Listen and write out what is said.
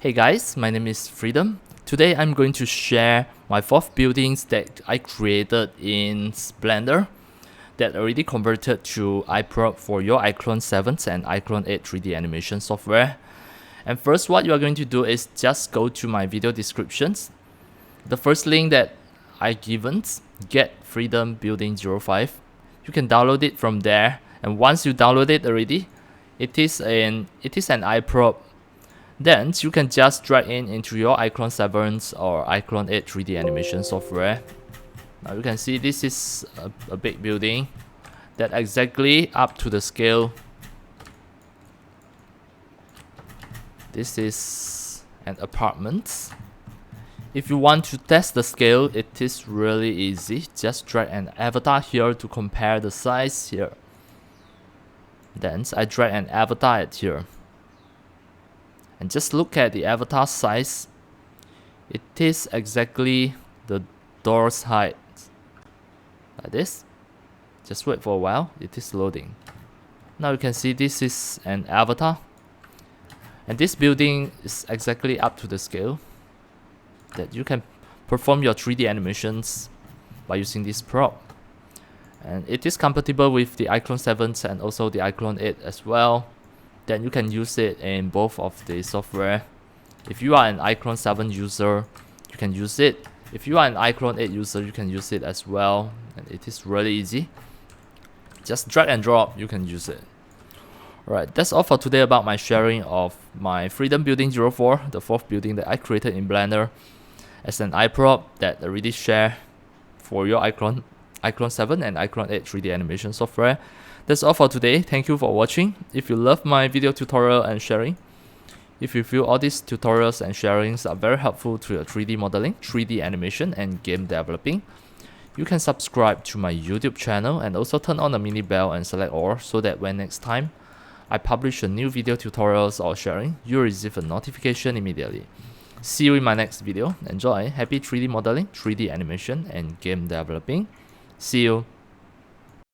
Hey guys, my name is Freedom. Today I'm going to share my 4th buildings that I created in Blender that already converted to iProp for your iClone 7 and iClone 8 3D animation software. And first, what you are going to do is just go to my video descriptions. The first link that I given, get Freedom Building 05. You can download it from there, and once you download it already, it is an iProp. Then you can just drag in into your iClone 7 or iClone 8 3D animation software. Now you can see this is a big building that exactly up to the scale. This is an apartment. If you want to test the scale, it is really easy. Just drag an avatar here to compare the size here. Then I drag an avatar at here. And just look at the avatar size. It is exactly the door's height. Like this. Just wait for a while. It is loading. Now you can see this is an avatar. And this building is exactly up to the scale that you can perform your 3D animations by using this prop. And it is compatible with the iClone 7 and also the iClone 8 as well. Then you can use it in both of the software. If you are an iClone 7 user, you can use it. If you are an iClone 8 user, you can use it as well. And it is really easy. Just drag and drop, you can use it. Alright, that's all for today about my sharing of my Freedom Building 04, the 4th building that I created in Blender as an iProp that I already share for your iClone 7 and iClone 8 3D animation software. That's all for today. Thank you for watching. If you love my video tutorial and sharing, if you feel all these tutorials and sharings are very helpful to your 3D modeling, 3D animation and game developing, you can subscribe to my YouTube channel and also turn on the mini bell and select all so that when next time I publish a new video tutorials or sharing, you receive a notification immediately. See you in my next video. Enjoy. Happy 3D modeling, 3D animation and game developing. See you.